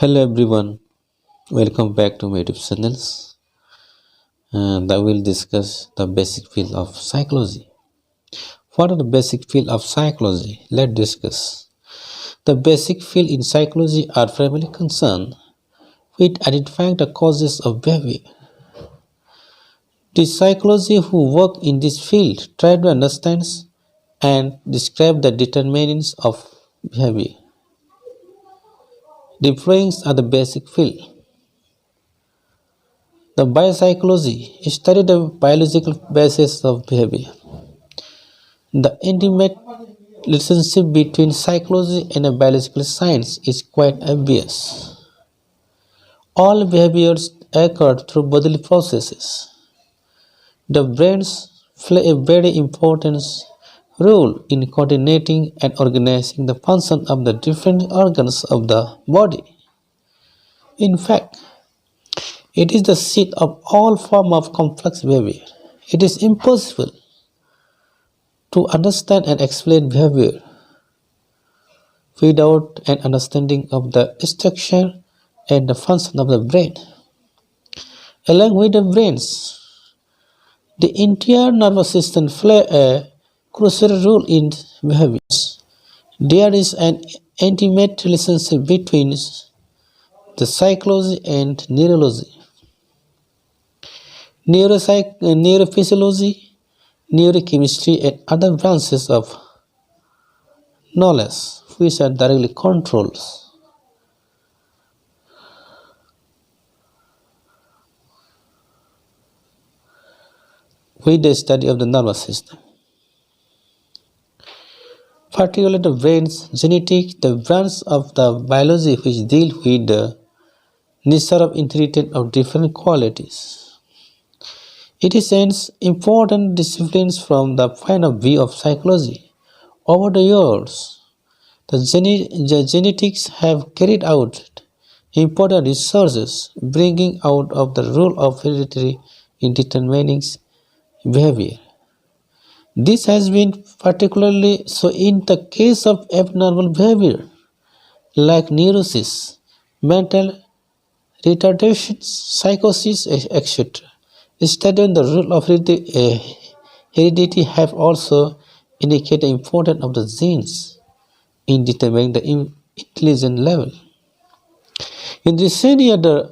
Hello everyone, welcome back to my YouTube channels and I will discuss the basic field of psychology. What are the basic field of psychology? Let's discuss. The basic field in psychology are primarily concerned with identifying the causes of behavior. The psychology who work in this field try to understand and describe the determinants of behavior. The following are the basic field. The biopsychology study the biological basis of behavior. The intimate relationship between psychology and a biological science is quite obvious. All behaviors occur through bodily processes. The brains play a very important role in coordinating and organizing the function of the different organs of the body. In fact, it is the seat of all form of complex behavior. It is impossible to understand and explain behavior without an understanding of the structure and the function of the brain. Along with the brains, the entire nervous system plays a crucial role in behaviors. There is an intimate relationship between the psychology and neurology, neurophysiology, neurochemistry, and other branches of knowledge which are directly controls with the study of the nervous system. Particularly the brain's genetics, the branch of the biology which deal with the nature of inheritance of different qualities. It is an important discipline from the point of view of psychology. Over the years, the genetics have carried out important researches bringing out of the role of heredity in determining behavior. This has been particularly so in the case of abnormal behavior like neurosis, mental retardations, psychosis, etc. Studies on the role of heredity have also indicated the importance of the genes in determining the intelligence level. In recent years, the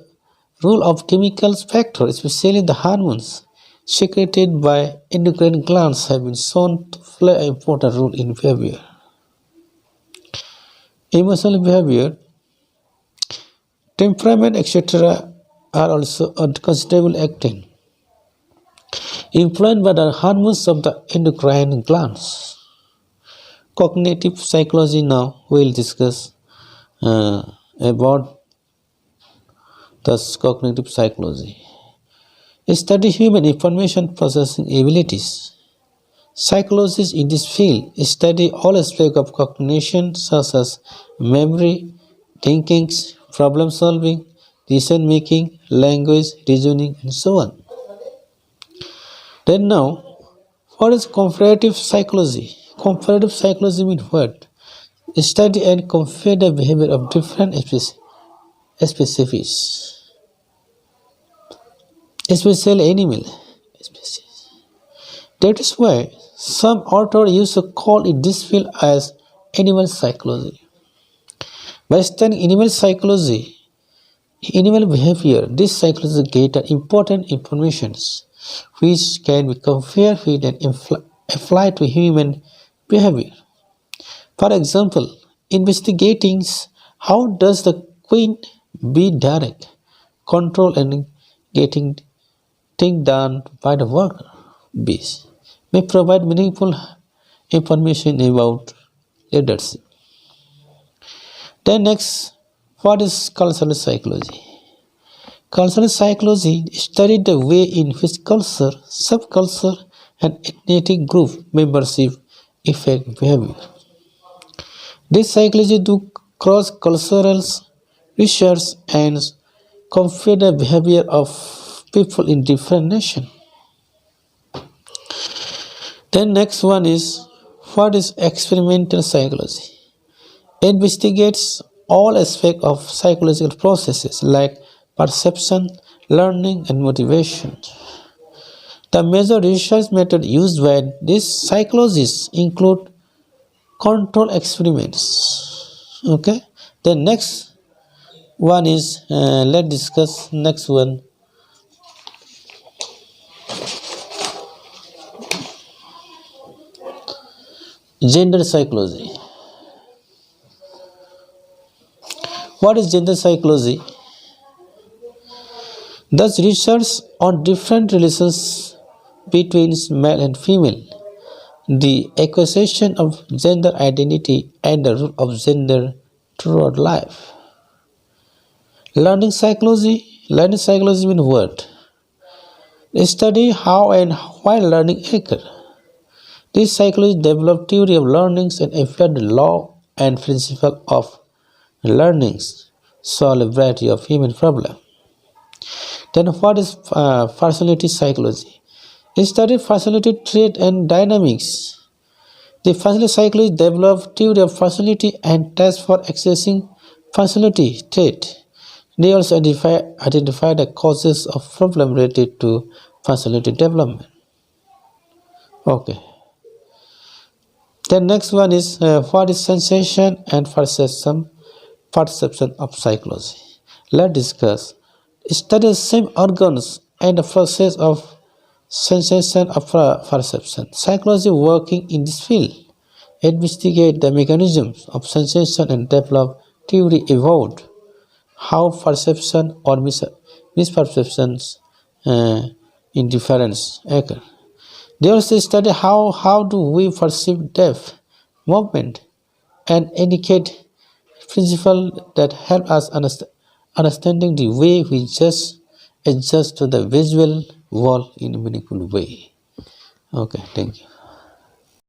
role of chemical factors, especially the hormones secreted by endocrine glands, have been shown to play an important role in behavior. Emotional behavior, temperament, etc. are also considerable acting, influenced by the hormones of the endocrine glands. Cognitive psychology now will discuss about the cognitive psychology. Study human information processing abilities. Psychologists in this field study all aspects of cognition such as memory, thinking, problem solving, decision making, language, reasoning, and so on. Then now, what is comparative psychology? Comparative psychology means what? Study and compare the behavior of different species, especially animal species. That is why some authors used to call it this field as animal psychology. By studying animal psychology, animal behavior, this psychology gathers important information which can be compared with and applied to human behavior. For example, investigating how does the queen bee direct, control and getting things done by the worker bees may provide meaningful information about leadership. Then next, what is cultural psychology? Cultural psychology studies the way in which culture, subculture, and ethnic group membership affect behavior. This psychology do cross-cultural research and compare the behavior of people in different nations. Then next one is, what is experimental psychology? It investigates all aspects of psychological processes like perception, learning, and motivation. The major research method used by these psychologists include control experiments. Okay. The next one is let's discuss next one. Gender psychology. What is gender psychology? Thus, research on different relations between male and female, the acquisition of gender identity, and the role of gender throughout life. Learning psychology. Learning psychology means what? Study how and why learning occurs. This psychology developed theory of learnings and applied the law and principle of learnings, solve a variety of human problems. Then what is personality psychology? It studied personality trait and dynamics. The personality psychology developed theory of personality and tests for accessing personality trait. They also identify the causes of problem related to personality development. Okay. The next one is what is sensation and perception of psychology. Let's discuss. Study the same organs and the process of sensation of perception. Psychology working in this field investigate the mechanisms of sensation and develop theory about how perception or misperceptions indifference occur. They also study how do we perceive depth, movement, and indicate principles that help us understanding the way we just adjust to the visual world in a meaningful way. Okay, thank you.